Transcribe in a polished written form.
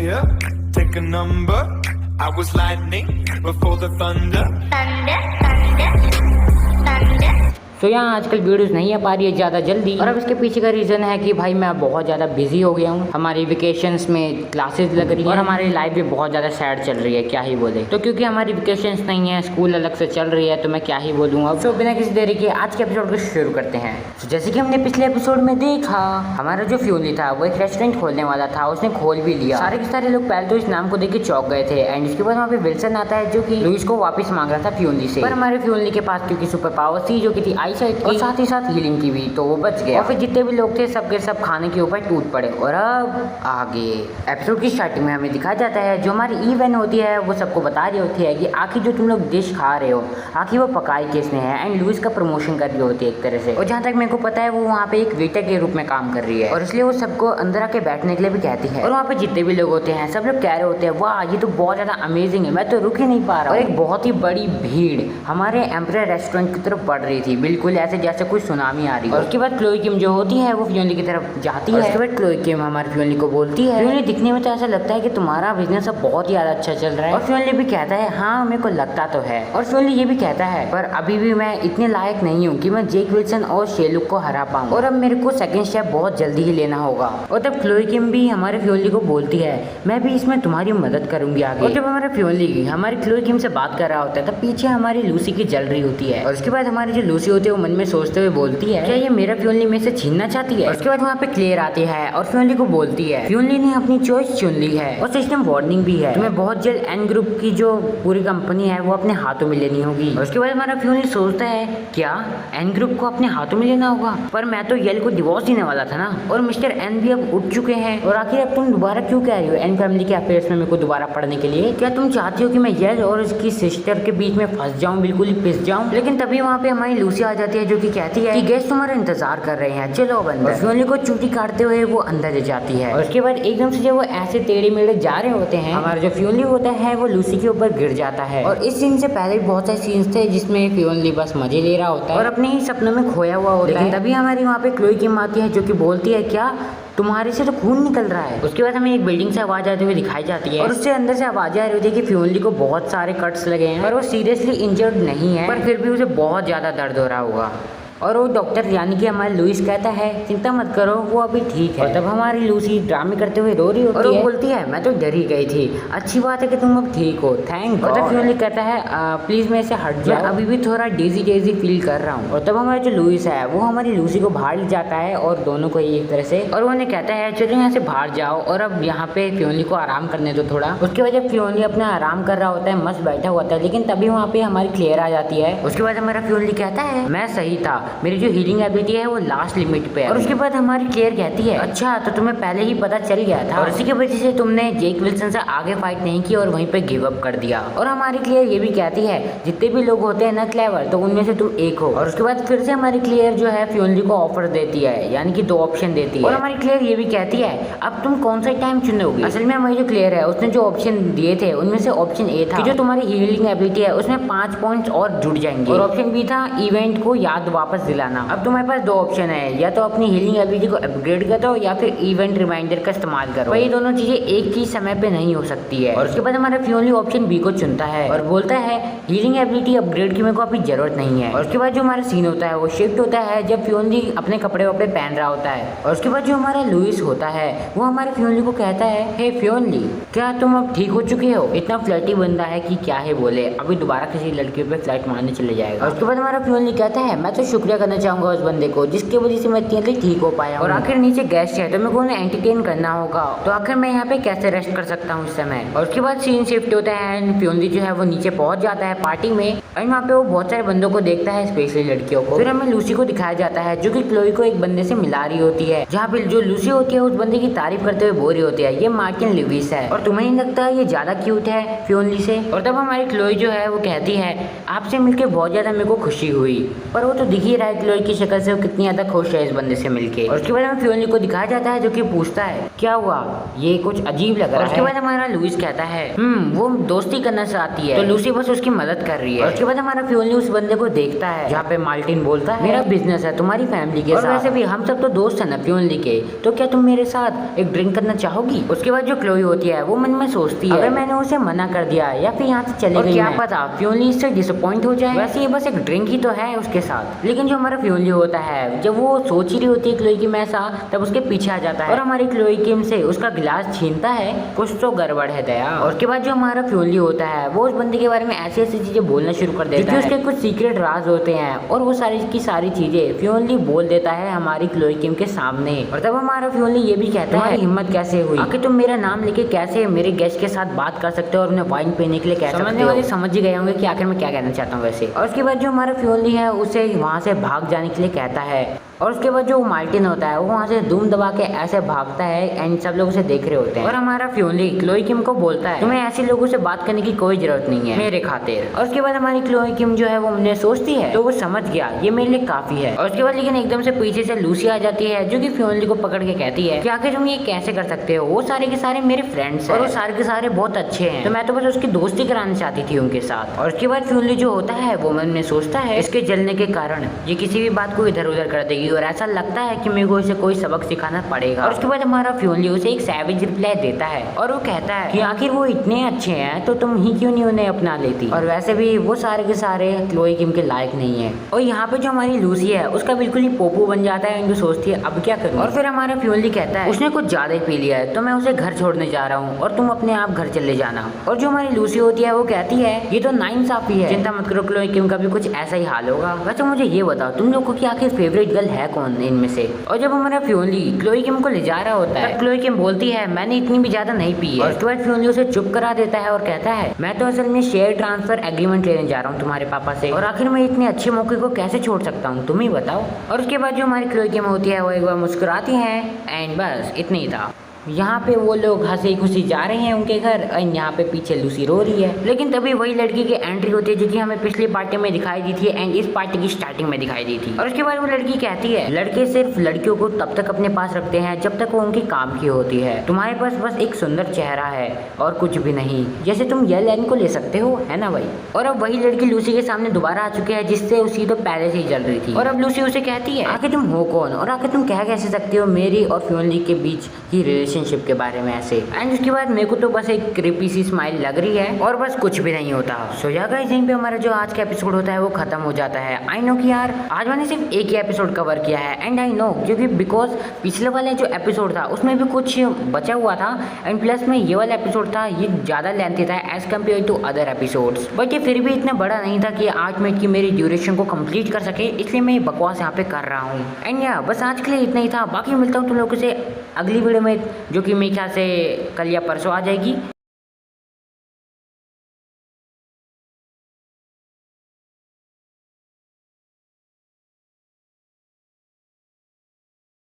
fire, take a number. I was lightning before the thunder. तो यहाँ आजकल videos नहीं आ पा रही है ज़्यादा जल्दी, और अब इसके पीछे का रीज़न है कि भाई मैं बहुत ज़्यादा बिजी हो गया हूँ। हमारी वेकेशंस में क्लासेस लग रही है और हमारी लाइफ भी बहुत ज़्यादा सैड चल रही है, क्या ही बोले। तो क्योंकि हमारी वेकेशंस नहीं है, स्कूल अलग से चल रही है, तो मैं क्या ही बोलूँगा। अब तो बिना किसी देरी के आज के एपिसोड को शुरू करते हैं। तो जैसे कि हमने पिछले एपिसोड में देखा, हमारा जो फ्यूली था वो एक रेस्टोरेंट खोलने वाला था, उसने खोल भी लिया। सारे के सारे लोग पहले तो इस नाम को देख के चौंक गए थे, एंड इसके बाद वहाँ पे विल्सन आता है जो कि लुइस को वापस मांग रहा था फ्यूली से। पर हमारे फ्यूली के पास क्योंकि सुपर पावर थी जो कि थी आईसाइट और साथ साथ हीलिंग की भी, तो वो बच गया। और फिर जितने भी लोग थे सबके सब खाने के ऊपर टूट पड़े। और अब आगे एपिसोड की स्टार्टिंग में हमें दिखाया जाता है जो हमारी इवेंट होती है वो सबको बता रही होती है कि आखिर जो तुम लोग डिश खा रहे हो आखिर वो पकाई किसने है, एंड लुइस का प्रमोशन कर रही होती है एक तरह से। और जहाँ तक मेरे को पता है वो वहाँ पे एक वेटर के रूप में काम कर रही है, और इसलिए वो सबको अंदर आके बैठने के लिए भी कहती है। और वहाँ पे जितने भी लोग होते हैं सब लोग कह रहे होते हैं वाह ये तो बहुत ज़्यादा अमेजिंग है, मैं तो रुक ही नहीं पा रहा। और एक बहुत ही बड़ी भीड़ हमारे एम्परर रेस्टोरेंट की तरफ बढ़ रही थी, बिल्कुल ऐसे जैसे कोई सुनामी आ रही। और उसके बाद क्लोई किम जो होती है वो फ्यूली की तरफ जाती है। उसके बाद क्लोई किम हमारी फ्यूली को बोलती है फ्यूली दिखने में तो ऐसा लगता है कि तुम्हारा बिजनेस अब बहुत ही ज्यादा अच्छा चल रहा है। और फ्यूली भी कहता है हाँ मेरे को लगता तो है। और फ्यूली ये भी कहता है पर अभी भी मैं इतने लायक नहीं हूँ कि मैं जेक विल्सन और शेलुक को हरा पाऊँ, और अब मेरे को सेकंड स्टेप बहुत जल्दी ही लेना होगा। और तब क्लोई किम भी हमारे फ्यूली को बोलती है मैं भी इसमें तुम्हारी मदद करूंगी आगे। और जब हमारे फ्यूली हमारी क्लोई किम से बात कर रहा होता है तब पीछे हमारी लूसी की जल रही होती है। और उसके बाद हमारी जो लूसी होती है वो मन में सोचते हुए बोलती है क्या ये मेरा फ्यूली में से छीनना चाहती है। उसके बाद वहाँ पे क्लेयर आती है और फ्यूली को बोलती है फ्यूली ने अपनी चॉइस चुन ली है और सिस्टम वार्निंग भी है, तुम्हें बहुत जल्द एन ग्रुप की जो पूरी कंपनी है वो अपने हाथों में लेनी होगी। और उसके बाद हमारा फ्यूली सोचता है क्या एन ग्रुप को अपने हाथों में लेना होगा, पर मैं तो येल को डिवोर्स देने वाला था ना, और मिस्टर एन भी अब उठ चुके हैं, और आखिर अब तुम दोबारा क्यों कह रही हो एन फैमिली के अफेयर्स में मेरे को दोबारा पढ़ने के लिए? क्या तुम चाहती हो कि मैं येल और उसकी सिस्टर के बीच में फंस जाऊँ, बिल्कुल ही पिस जाऊँ? लेकिन तभी वहाँ पे हमारी लूसी आ जाती है जो कि कहती है कि गेस्ट तुम्हारा इंतजार कर रहे हैं, चलो बंदर। फ्यूली को चूटी काटते हुए वो अंदर ले जाती है। और उसके बाद एकदम से जब वो ऐसे टेढ़े मेढ़े जा रहे होते हैं हमारा जो फ्यूली होता है वो लूसी के ऊपर गिर जाता है। और इस सीन से पहले भी बहुत सारे सीन्स थे जिसमें फ्यूली बस मजे ले रहा होता है और अपने ही सपनों में खोया हुआ होता है। लेकिन तभी हमारी वहाँ पे क्लोई किम आती है जो कि बोलती है क्या तुम्हारे से तो खून निकल रहा है। उसके बाद हमें एक बिल्डिंग से आवाज आती हुई दिखाई जाती है और उससे अंदर से आवाजें आ रही होती है कि फ्यूली को बहुत सारे कट्स लगे हैं, पर वो सीरियसली इंजर्ड नहीं है, पर फिर भी उसे बहुत ज्यादा दर्द हो रहा होगा। और वो डॉक्टर यानी कि हमारे लुइस कहता है चिंता मत करो वो अभी ठीक है। और तब हमारी लूसी ड्रामे करते हुए रो रही होती है और वो बोलती है मैं तो डर ही गई थी, अच्छी बात है कि तुम अब ठीक हो, थैंक गॉड। और तब फ्यूली कहता है प्लीज मेरे से हट जाओ, अभी भी थोड़ा डेजी फील कर रहा हूँ। और तब हमारा जो लुइस है वो हमारी लूसी को बाहर ले जाता है और दोनों को एक तरह से, और वो उन्हें कहता है चलो यहाँ से बाहर जाओ और अब यहाँ पे फ्यूली को आराम करने दो थोड़ा। उसके बाद जब फ्यूली अपना आराम कर रहा होता है मस्त बैठा हुआ था, लेकिन तभी वहाँ पे हमारी क्लियर आ जाती है। उसके बाद हमारा फ्यूली कहता है मैं सही था, मेरी जो हीलिंग एबिलिटी है वो लास्ट लिमिट पे है। और उसके बाद हमारी क्लियर कहती है अच्छा तो तुम्हें पहले ही पता चल गया था और इसी की वजह से तुमने जेक विल्सन से आगे फाइट नहीं की और वहीं पे गिव अप कर दिया। और हमारी क्लियर ये भी कहती है जितने भी लोग होते हैं ना क्लेवर, तो उनमें से तुम एक हो। और उसके बाद फिर से हमारी क्लियर जो है फ्यूली को ऑफर देती है, यानी कि 2 ऑप्शन देती है। और हमारी क्लियर ये भी कहती है अब तुम कौन सा टाइम चुनोगी। असल में हमारी जो क्लियर है उसने जो ऑप्शन दिए थे उनमें से ऑप्शन ए था कि जो तुम्हारी हीलिंग एबिलिटी है उसमें 5 पॉइंट्स और जुड़ जाएंगे, और ऑप्शन बी था इवेंट को याद वापस दिलाना। अब तुम्हारे पास 2 ऑप्शन है, या तो अपनी हीलिंग एबिलिटी को अपग्रेड कर दो या फिर इवेंट रिमाइंडर का इस्तेमाल करो। ये दोनों चीजें एक ही समय पे नहीं हो सकती है। और उसके बाद हमारा फ्यूली ऑप्शन बी को चुनता है और बोलता है हीलिंग एबिलिटी अपग्रेड की मेरे को अभी जरूरत नहीं है। और उसके बाद जो हमारा सीन होता है वो शिफ्ट होता है जब फ्यूली अपने कपड़े वपड़े पहन रहा होता है। और उसके बाद जो हमारा लुइस होता है वो हमारे फ्यूली को कहता है हे फ्यूली क्या तुम अब ठीक हो चुके हो? इतना फ्लर्टी बंदा है कि क्या है बोले, अभी दोबारा किसी लड़की पे फ्लर्ट मारने चले जाएगा। और उसके बाद हमारा फ्यूली कहता है मैं तो शुक्रिया करना चाहूंगा उस बंदे को जिसकी वजह से मैं इतनी ठीक हो पाया। और आखिर नीचे गेस्ट है तो मेरे को उन्हें एंटरटेन करना होगा, तो आखिर मैं यहाँ पे कैसे रेस्ट कर सकता हूँ इस समय। और उसके बाद सीन शिफ्ट होता है एंड फ्यूली जो है वो नीचे पहुंच जाता है पार्टी में, एंड वहाँ पे वो बहुत सारे बंदों को देखता है स्पेशली लड़कियों को। फिर हमें लूसी को दिखाया जाता है जो कि क्लोई को एक बंदे से मिला रही होती है, जहाँ पे जो लूसी होती है उस बंदे की तारीफ करते हुए बोल रही होती है ये मार्टिन लिविस है और तुम्हें नहीं लगता ये ज्यादा क्यूट है फ्यूली से? और तब हमारी क्लोई जो है वो कहती है आपसे मिलकर बहुत ज्यादा मेरे को खुशी हुई, पर वो तो दिख ही ही रहा है क्लोई की शक्ल से वो कितनी ज्यादा खुश है इस बंदे से मिलके। और उसके बाद हमें फ्योनली को दिखाया जाता है जो कि पूछता है क्या हुआ, ये कुछ अजीब लग रहा है। उसके बाद हमारा लुइस कहता है वो दोस्ती करना चाहती है, तो लूसी बस उसकी मदद कर रही है। और उसके बाद हमारा फ्योनली उस बंदे को देखता है जहाँ पे मार्टिन बोलता है मेरा बिजनेस है तुम्हारी फैमिली के साथ, और वैसे भी हम सब तो दोस्त है ना फ्योनली के, तो क्या तुम मेरे साथ एक ड्रिंक करना चाहोगी। उसके बाद जो क्लोई होती है वो मन में सोचती है अगर मैंने उसे मना कर दिया या फिर यहाँ से चले गई, क्या पता फ्योनली इससे डिसअपॉइंट हो जाए, वैसे ये बस एक ड्रिंक ही तो है उसके साथ। लेकिन जो हमारा फ्योनली होता है जब वो सोच ही रही होती है क्लोई की मैं ऐसा, तब उसके पीछे आ जाता है और हमारी क्लोई किम से उसका गिलास छीनता है, कुछ तो गड़बड़ है दया। और उसके बाद जो हमारा फ्योनली होता है वो उस बंदे के बारे में ऐसी ऐसी चीजें बोलना शुरू कर देता है, उसके कुछ सीक्रेट राज होते हैं और वो सारी की सारी चीजें फ्योनली बोल देता है हमारी क्लोई किम के सामने। और तब हमारा फ्योनली ये भी कहता है हिम्मत कैसे हुई, आखिर तुम मेरा नाम लेके कैसे मेरे गेस्ट के साथ बात कर सकते हो और उन्हें वाइन पीने के लिए कह सकते हो। समझ ही गए होंगे कि आखिर मैं क्या कहना चाहता हूँ वैसे। और उसके बाद जो हमारा फ्योनली है उसे वहाँ से भाग जाने के लिए कहता है, और उसके बाद जो मार्टिन होता है वो वहाँ से धूम दबा के ऐसे भागता है एंड सब लोग उसे देख रहे होते हैं। और हमारा फ्योनली क्लोई किम को बोलता है तुम्हें ऐसे लोगों से बात करने की कोई जरूरत नहीं है मेरे खातिर। और उसके बाद हमारी क्लोई किम जो है वो उन्हें सोचती है तो वो समझ गया ये मेरे लिए काफी है। और उसके बाद लेकिन एकदम से पीछे से लूसी आ जाती है जो कि फ्योनली को पकड़ के कहती है कि आखिर तुम ये कैसे कर सकते हो, वो सारे के सारे मेरे फ्रेंड्स हैं और वो सारे के सारे बहुत अच्छे हैं, तो मैं तो बस उसकी दोस्ती कराना चाहती थी उनके साथ। और उसके बाद फ्योनली जो होता है वो मन में सोचता है इसके जलने के कारण ये किसी भी बात को इधर उधर कर देगी और ऐसा लगता है कि मेरे को इसे कोई सबक सिखाना पड़ेगा। और उसके बाद हमारा फ्योनली उसे एक सैवेज रिप्लाई देता है और वो कहता है कि आखिर वो इतने अच्छे हैं तो तुम ही क्यों नहीं उन्हें अपना लेती, और वैसे भी वो सारे के सारे क्लोई किम के लायक नहीं है। और यहाँ पे जो हमारी लूसी है उसका बिल्कुल ही पोपो बन जाता है, जो सोचती है अब क्या करूँ। और फिर हमारा फ्योनली कहता है उसने कुछ ज्यादा ही पी लिया है तो मैं उसे घर छोड़ने जा रहा हूँ और तुम अपने आप घर चले जाना। और जो हमारी लूसी होती है वो कहती है ये तो नाइंसाफी है, चिंता मत करो क्लोई किम का भी कुछ ऐसा ही हाल होगा। वैसे मुझे ये बताओ तुम लोगों की आखिर फेवरेट गर्ल है कौन इनमें से। और जब हमारा फ्योनली क्लोई किम को ले जा रहा होता है क्लोई किम बोलती है मैंने इतनी भी ज्यादा नहीं पी है। और उसके बाद फ्योनली उसे चुप करा देता है और कहता है मैं तो असल में शेयर ट्रांसफर एग्रीमेंट लेने जा रहा हूँ तुम्हारे पापा से, और आखिर मैं इतने अच्छे मौके को कैसे छोड़ सकता हूँ तुम ही बताओ। और उसके बाद जो हमारी क्लोई किम होती है वो एक बार मुस्कुराती है एंड बस इतना ही था। यहाँ पे वो लोग हंसी खुशी जा रहे हैं उनके घर और यहाँ पे पीछे लूसी रो रही है। लेकिन तभी वही लड़की की एंट्री होती है जो कि हमें पिछली पार्टी में दिखाई दी थी एंड इस पार्टी की स्टार्टिंग में दिखाई दी थी। और उसके बाद वो लड़की कहती है लड़के सिर्फ लड़कियों को तब तक अपने पास रखते हैं जब तक वो उनके काम की होती है, तुम्हारे पास बस एक सुंदर चेहरा है और कुछ भी नहीं, जैसे तुम ये लाइन को ले सकते हो है ना भाई। और अब वही लड़की लूसी के सामने दोबारा आ चुकी है जिससे उसी तो पहले से ही जल रही थी। और अब लूसी उसे कहती है आखिर तुम हो कौन और आखिर तुम कह कैसे सकते हो मेरी और फ्योनली के बीच की रिलेशनशिप के बारे में ऐसे। एंड उसके बाद मेरे को तो बस एक क्रीपी सी स्माइल लग रही है और बस कुछ भी नहीं होता। सो या गाइस यहीं पे हमारा जो आज का एपिसोड होता है वो खत्म हो जाता है। आई नो कि यार आज मैंने सिर्फ एक ही एपिसोड कवर किया है एंड आई नो क्योंकि बिकॉज पिछले वाले जो एपिसोड था उसमें भी कुछ बचा हुआ था एंड प्लस में ये वाला एपिसोड था ये ज्यादा लेंथी था as compared to other episodes, but ये फिर भी इतना बड़ा नहीं था कि 8 मिनट की मेरी ड्यूरेशन को कंप्लीट कर सके, इसलिए मैं बकवास यहाँ पे कर रहा हूँ। एंड या बस आज के लिए इतना ही था, बाकी मिलता हूँ तुम लोगों से अगली वीडियो में जो कि मेरे ख्याल से कल या परसों आ जाएगी।